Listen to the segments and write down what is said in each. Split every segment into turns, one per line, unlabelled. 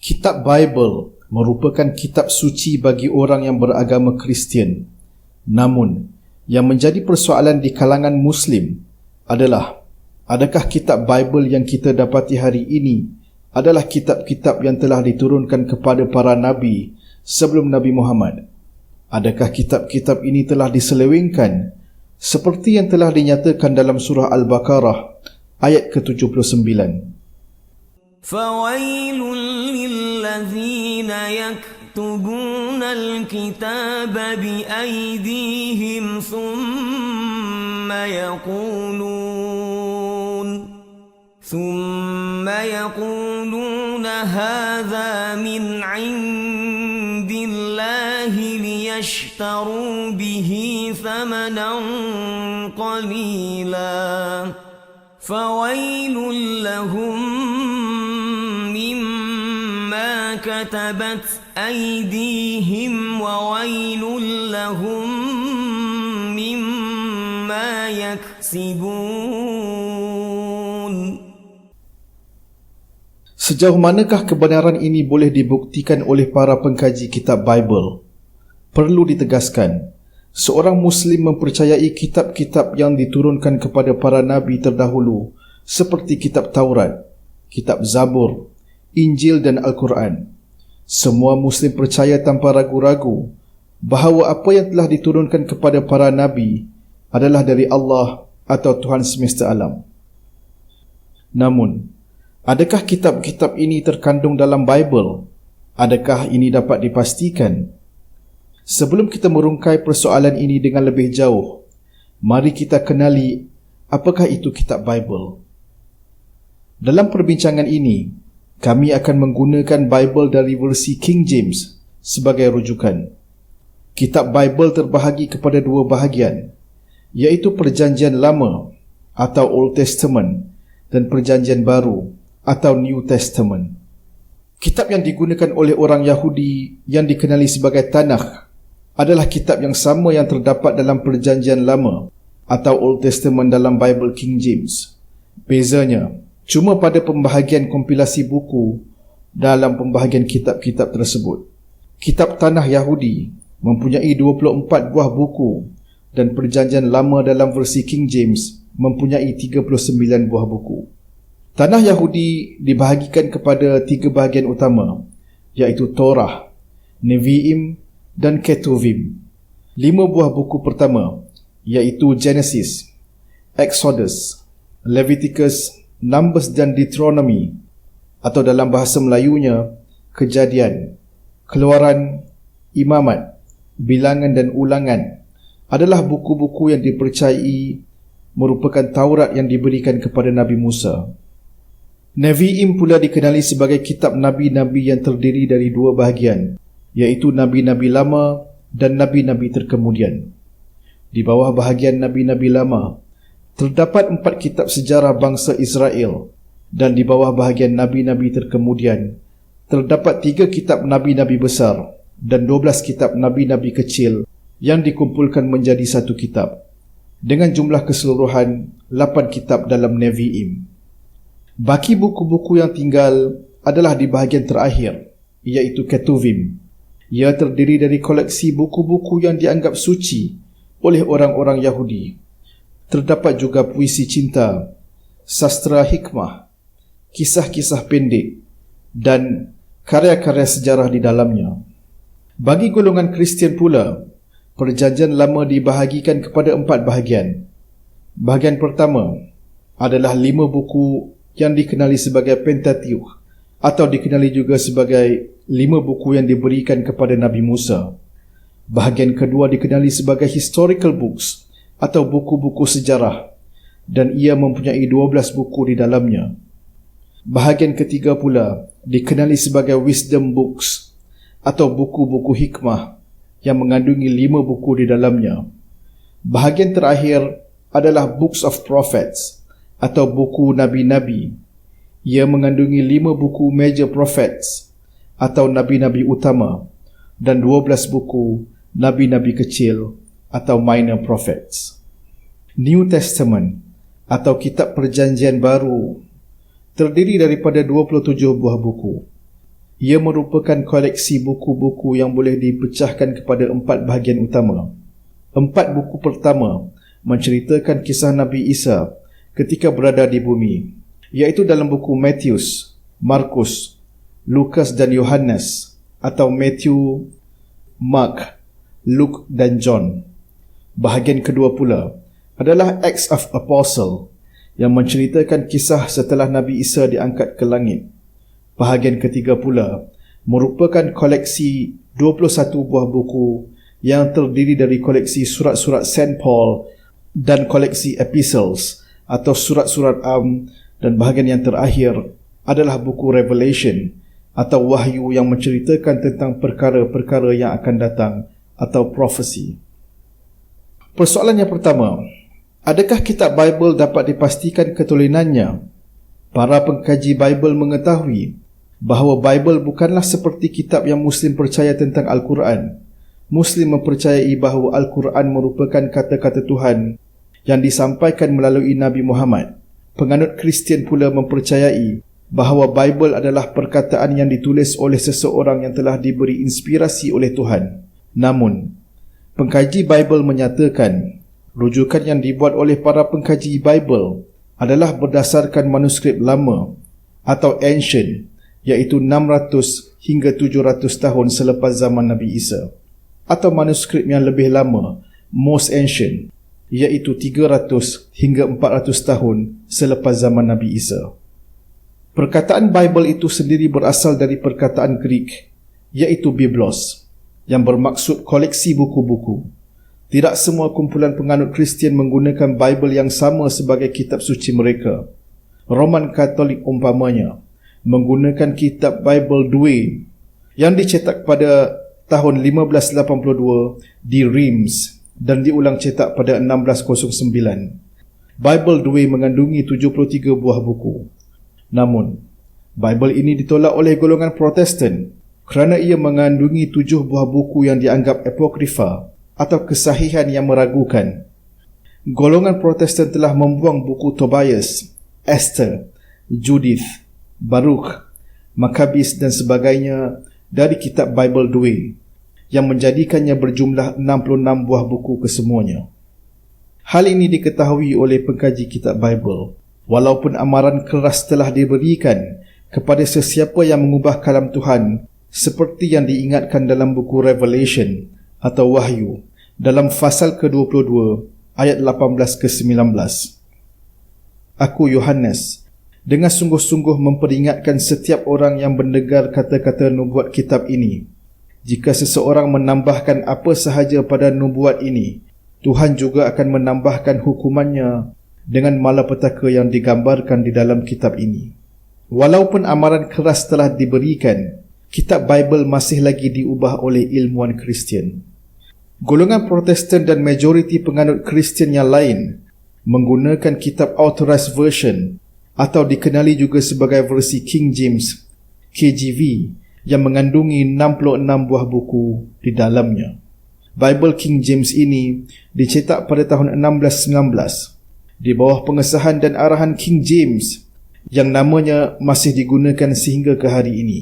Kitab Bible merupakan kitab suci bagi orang yang beragama Kristian. Namun, yang menjadi persoalan di kalangan Muslim adalah, adakah kitab Bible yang kita dapati hari ini adalah kitab-kitab yang telah diturunkan kepada para Nabi sebelum Nabi Muhammad? Adakah kitab-kitab ini telah diselewengkan seperti yang telah dinyatakan dalam surah Al-Baqarah ayat ke-79?
فَوَيْلٌ لِلَّذِينَ يَكْتُبُونَ الْكِتَابَ بِأَيْدِيهِمْ ثُمَّ يَقُولُونَ هَذَا مِنْ عِنْدِ اللَّهِ لِيَشْتَرُوا بِهِ ثَمَنًا قَلِيلًا فَوَيْلٌ لَهُمْ مِمَّا كَتَبَتْ أَيْدِيهِمْ وَوَيْلٌ لَهُمْ مِمَّا يَكْسِبُونَ.
Sejauh manakah kebenaran ini boleh dibuktikan oleh para pengkaji kitab Bible? Perlu ditegaskan, seorang Muslim mempercayai kitab-kitab yang diturunkan kepada para Nabi terdahulu seperti kitab Taurat, kitab Zabur, Injil dan Al-Quran. Semua Muslim percaya tanpa ragu-ragu bahawa apa yang telah diturunkan kepada para Nabi adalah dari Allah atau Tuhan semesta alam. Namun, adakah kitab-kitab ini terkandung dalam Bible? Adakah ini dapat dipastikan? Sebelum kita merungkai persoalan ini dengan lebih jauh, mari kita kenali apakah itu kitab Bible. Dalam perbincangan ini, kami akan menggunakan Bible dari versi King James sebagai rujukan. Kitab Bible terbahagi kepada dua bahagian, iaitu Perjanjian Lama atau Old Testament dan Perjanjian Baru atau New Testament. Kitab yang digunakan oleh orang Yahudi yang dikenali sebagai Tanakh adalah kitab yang sama yang terdapat dalam Perjanjian Lama atau Old Testament dalam Bible King James. Bezanya cuma pada pembahagian kompilasi buku dalam pembahagian kitab-kitab tersebut. Kitab Tanah Yahudi mempunyai 24 buah buku dan Perjanjian Lama dalam versi King James mempunyai 39 buah buku. Tanah Yahudi dibahagikan kepada 3 bahagian utama, iaitu Torah, Nevi'im dan Ketuvim. 5 buah buku pertama, iaitu Genesis, Exodus, Leviticus, Numbers dan Deuteronomy, atau dalam bahasa Melayunya, Kejadian, Keluaran, Imamat, Bilangan dan Ulangan, adalah buku-buku yang dipercayai merupakan Taurat yang diberikan kepada Nabi Musa. Nevi'im pula dikenali sebagai kitab Nabi-Nabi yang terdiri dari 2 bahagian, iaitu Nabi-Nabi Lama dan Nabi-Nabi terkemudian. Di bawah bahagian Nabi-Nabi Lama, terdapat 4 kitab sejarah bangsa Israel, dan di bawah bahagian Nabi-Nabi terkemudian, terdapat 3 kitab Nabi-Nabi besar dan 12 kitab Nabi-Nabi kecil yang dikumpulkan menjadi 1 kitab, dengan jumlah keseluruhan 8 kitab dalam Nevi'im. Baki buku-buku yang tinggal adalah di bahagian terakhir, iaitu Ketuvim. Ia terdiri dari koleksi buku-buku yang dianggap suci oleh orang-orang Yahudi. Terdapat juga puisi cinta, sastra hikmah, kisah-kisah pendek, dan karya-karya sejarah di dalamnya. Bagi golongan Kristian pula, Perjanjian Lama dibahagikan kepada 4 bahagian. Bahagian pertama adalah 5 buku yang dikenali sebagai Pentateuch, atau dikenali juga sebagai 5 buku yang diberikan kepada Nabi Musa. Bahagian kedua dikenali sebagai historical books atau buku-buku sejarah, dan ia mempunyai 12 buku di dalamnya. Bahagian ketiga pula dikenali sebagai wisdom books atau buku-buku hikmah yang mengandungi 5 buku di dalamnya. Bahagian terakhir adalah Books of Prophets atau buku Nabi-Nabi. Ia mengandungi 5 buku Major Prophets atau Nabi-Nabi utama dan 12 buku Nabi-Nabi kecil atau Minor Prophets. New Testament atau Kitab Perjanjian Baru terdiri daripada 27 buah buku. Ia merupakan koleksi buku-buku yang boleh dipecahkan kepada 4 bahagian utama. 4 buku pertama menceritakan kisah Nabi Isa ketika berada di bumi, iaitu dalam buku Matius, Markus, Lukas dan Yohanes, atau Matthew, Mark, Luke dan John. Bahagian kedua pula adalah Acts of Apostle yang menceritakan kisah setelah Nabi Isa diangkat ke langit. Bahagian ketiga pula merupakan koleksi 21 buah buku yang terdiri dari koleksi surat-surat St. Paul dan koleksi epistles atau surat-surat dan bahagian yang terakhir adalah buku Revelation atau wahyu yang menceritakan tentang perkara-perkara yang akan datang atau prophecy. Persoalan yang pertama, adakah kitab Bible dapat dipastikan ketulinannya? Para pengkaji Bible mengetahui bahawa Bible bukanlah seperti kitab yang Muslim percaya tentang Al-Quran. Muslim mempercayai bahawa Al-Quran merupakan kata-kata Tuhan yang disampaikan melalui Nabi Muhammad. Penganut Kristian pula mempercayai bahawa Bible adalah perkataan yang ditulis oleh seseorang yang telah diberi inspirasi oleh Tuhan. Namun, pengkaji Bible menyatakan rujukan yang dibuat oleh para pengkaji Bible adalah berdasarkan manuskrip lama atau ancient, iaitu 600 hingga 700 tahun selepas zaman Nabi Isa, atau manuskrip yang lebih lama, most ancient, iaitu 300 hingga 400 tahun selepas zaman Nabi Isa. Perkataan Bible itu sendiri berasal dari perkataan Greek, iaitu Biblos, yang bermaksud koleksi buku-buku. Tidak semua kumpulan penganut Kristian menggunakan Bible yang sama sebagai kitab suci mereka. Roman Katolik umpamanya menggunakan kitab Bible Douay yang dicetak pada tahun 1582 di Reims dan diulang cetak pada 1609. Bible Douay mengandungi 73 buah buku. Namun, Bible ini ditolak oleh golongan Protestan kerana ia mengandungi 7 buah buku yang dianggap apokrifa atau kesahihan yang meragukan. Golongan Protestan telah membuang buku Tobias, Esther, Judith, Baruch, Makabis dan sebagainya dari kitab Bible Douay yang menjadikannya berjumlah 66 buah buku kesemuanya. Hal ini diketahui oleh pengkaji kitab Bible, walaupun amaran keras telah diberikan kepada sesiapa yang mengubah kalam Tuhan seperti yang diingatkan dalam buku Revelation atau Wahyu dalam fasal ke-22 ayat 18 ke 19. Aku Yohanes dengan sungguh-sungguh memperingatkan setiap orang yang mendengar kata-kata nubuat kitab ini. Jika seseorang menambahkan apa sahaja pada nubuat ini, Tuhan juga akan menambahkan hukumannya dengan malapetaka yang digambarkan di dalam kitab ini. Walaupun amaran keras telah diberikan, kitab Bible masih lagi diubah oleh ilmuwan Kristian. Golongan Protestan dan majoriti penganut Kristian yang lain menggunakan kitab Authorized Version atau dikenali juga sebagai versi King James, KJV, yang mengandungi 66 buah buku di dalamnya. Bible King James ini dicetak pada tahun 1619 di bawah pengesahan dan arahan King James yang namanya masih digunakan sehingga ke hari ini.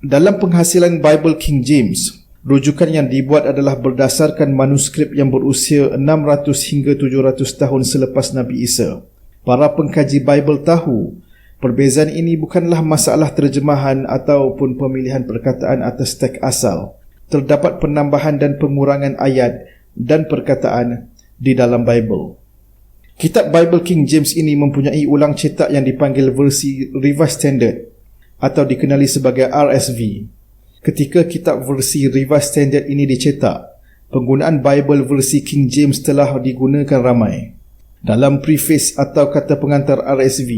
Dalam penghasilan Bible King James, rujukan yang dibuat adalah berdasarkan manuskrip yang berusia 600 hingga 700 tahun selepas Nabi Isa. Para pengkaji Bible tahu perbezaan ini bukanlah masalah terjemahan ataupun pemilihan perkataan atas teks asal. Terdapat penambahan dan pengurangan ayat dan perkataan di dalam Bible. Kitab Bible King James ini mempunyai ulang cetak yang dipanggil versi Revised Standard atau dikenali sebagai RSV. Ketika kitab versi Revised Standard ini dicetak, penggunaan Bible versi King James telah digunakan ramai. Dalam preface atau kata pengantar RSV,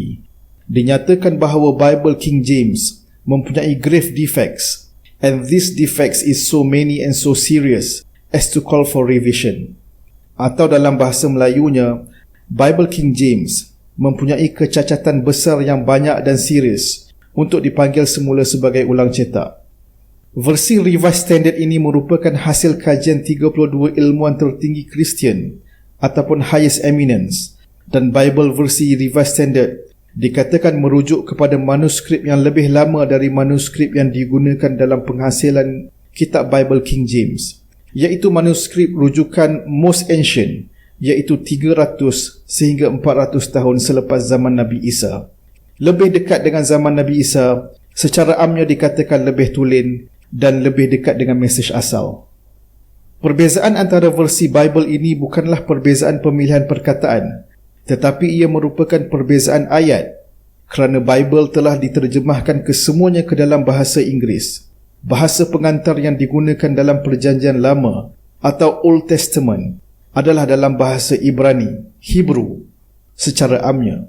dinyatakan bahawa Bible King James mempunyai grave defects, and these defects is so many and so serious as to call for revision. Atau dalam bahasa Melayunya, Bible King James mempunyai kecacatan besar yang banyak dan serius untuk dipanggil semula sebagai ulang cetak. Versi Revised Standard ini merupakan hasil kajian 32 ilmuwan tertinggi Kristian ataupun highest eminence, dan Bible versi Revised Standard dikatakan merujuk kepada manuskrip yang lebih lama dari manuskrip yang digunakan dalam penghasilan kitab Bible King James, iaitu manuskrip rujukan most ancient, iaitu 300 sehingga 400 tahun selepas zaman Nabi Isa. Lebih dekat dengan zaman Nabi Isa, secara amnya dikatakan lebih tulen dan lebih dekat dengan mesej asal. Perbezaan antara versi Bible ini bukanlah perbezaan pemilihan perkataan, tetapi ia merupakan perbezaan ayat, kerana Bible telah diterjemahkan kesemuanya ke dalam bahasa Inggeris. Bahasa pengantar yang digunakan dalam Perjanjian Lama atau Old Testament adalah dalam bahasa Ibrani, Hebrew secara amnya,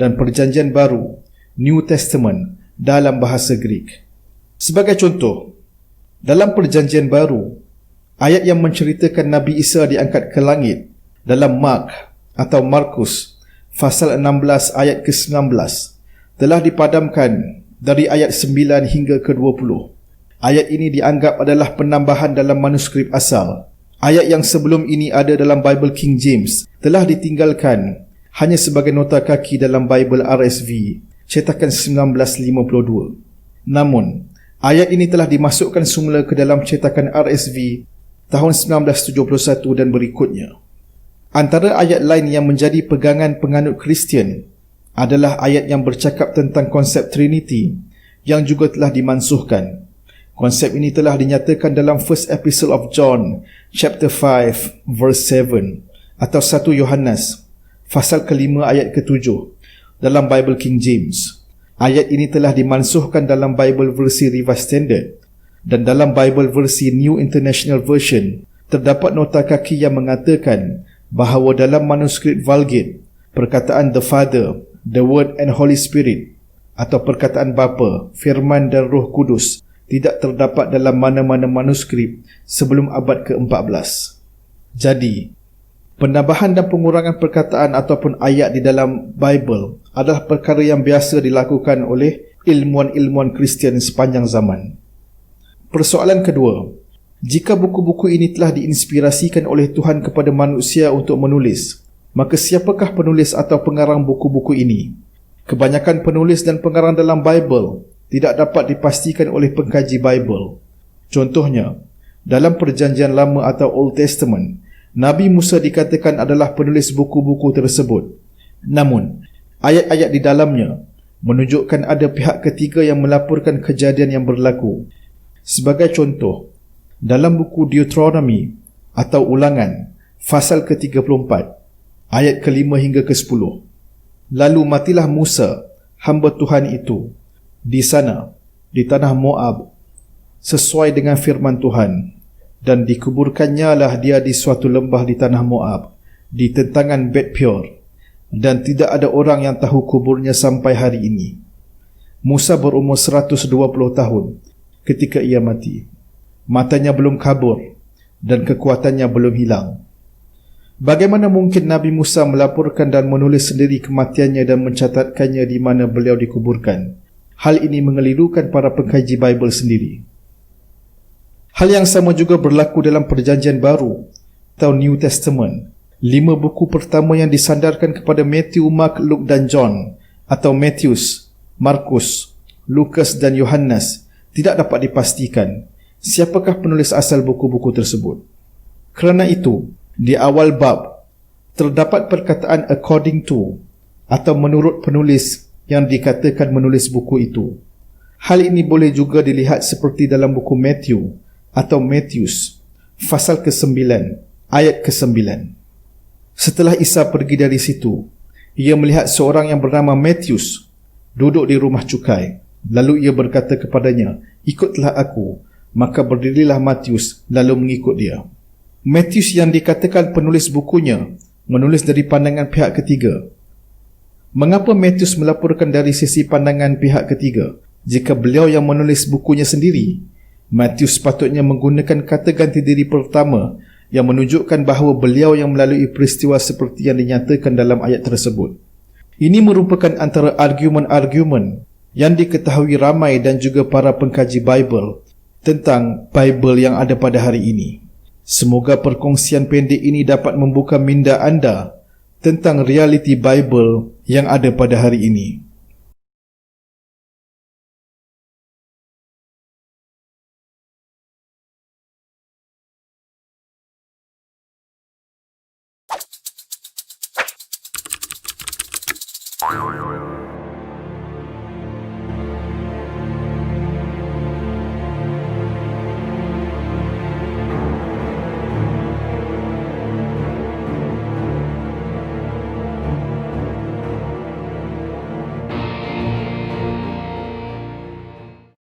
dan Perjanjian Baru, New Testament, dalam bahasa Greek. Sebagai contoh, dalam Perjanjian Baru, ayat yang menceritakan Nabi Isa diangkat ke langit dalam Mark atau Markus pasal 16 ayat ke-19 telah dipadamkan dari ayat 9 hingga ke-20. Ayat ini dianggap adalah penambahan dalam manuskrip asal. Ayat yang sebelum ini ada dalam Bible King James telah ditinggalkan hanya sebagai nota kaki dalam Bible RSV cetakan 1952. Namun, ayat ini telah dimasukkan semula ke dalam cetakan RSV tahun 1971 dan berikutnya. Antara ayat lain yang menjadi pegangan penganut Kristian adalah ayat yang bercakap tentang konsep Trinity yang juga telah dimansuhkan. Konsep ini telah dinyatakan dalam First Epistle of John, chapter 5, verse 7 atau 1 Yohanes, pasal ke-5 ayat ke-7 dalam Bible King James. Ayat ini telah dimansuhkan dalam Bible versi Revised Standard, dan dalam Bible versi New International Version terdapat nota kaki yang mengatakan bahawa dalam manuskrip Vulgate, perkataan the Father, the Word and Holy Spirit atau perkataan Bapa, Firman dan Roh Kudus tidak terdapat dalam mana-mana manuskrip sebelum abad ke-14. Jadi, penambahan dan pengurangan perkataan ataupun ayat di dalam Bible adalah perkara yang biasa dilakukan oleh ilmuwan-ilmuwan Kristian sepanjang zaman. Persoalan kedua, jika buku-buku ini telah diinspirasikan oleh Tuhan kepada manusia untuk menulis, maka siapakah penulis atau pengarang buku-buku ini? Kebanyakan penulis dan pengarang dalam Bible tidak dapat dipastikan oleh pengkaji Bible. Contohnya, dalam Perjanjian Lama atau Old Testament, Nabi Musa dikatakan adalah penulis buku-buku tersebut. Namun, ayat-ayat di dalamnya menunjukkan ada pihak ketiga yang melaporkan kejadian yang berlaku. Sebagai contoh, dalam buku Deuteronomy atau Ulangan, pasal ke-34, ayat ke-5 hingga ke-10. Lalu matilah Musa, hamba Tuhan itu, di sana, di tanah Moab, sesuai dengan firman Tuhan, dan dikuburkannya lah dia di suatu lembah di tanah Moab, di tentangan Bet Peor, dan tidak ada orang yang tahu kuburnya sampai hari ini. Musa berumur 120 tahun ketika ia mati. Matanya belum kabur dan kekuatannya belum hilang. Bagaimana mungkin Nabi Musa melaporkan dan menulis sendiri kematiannya dan mencatatkannya di mana beliau dikuburkan? Hal ini mengelirukan para pengkaji Bible sendiri. Hal yang sama juga berlaku dalam Perjanjian Baru atau New Testament. 5 buku pertama yang disandarkan kepada Matthew, Mark, Luke dan John atau Matthews, Markus, Lukas dan Yohanes tidak dapat dipastikan siapakah penulis asal buku-buku tersebut. Kerana itu, di awal bab terdapat perkataan according to atau menurut penulis yang dikatakan menulis buku itu. Hal ini boleh juga dilihat seperti dalam buku Matthew atau Matthews, pasal ke-9, ayat ke-9. Setelah Isa pergi dari situ, ia melihat seorang yang bernama Matthews duduk di rumah cukai. Lalu ia berkata kepadanya, "Ikutlah aku." Maka berdirilah Matthews lalu mengikut dia. Matthews yang dikatakan penulis bukunya menulis dari pandangan pihak ketiga. Mengapa Matthews melaporkan dari sisi pandangan pihak ketiga jika beliau yang menulis bukunya sendiri? Matthews sepatutnya menggunakan kata ganti diri pertama yang menunjukkan bahawa beliau yang melalui peristiwa seperti yang dinyatakan dalam ayat tersebut. Ini merupakan antara argumen-argumen yang diketahui ramai dan juga para pengkaji Bible tentang Bible yang ada pada hari ini. Semoga perkongsian pendek ini dapat membuka minda anda tentang realiti Bible yang ada pada hari ini.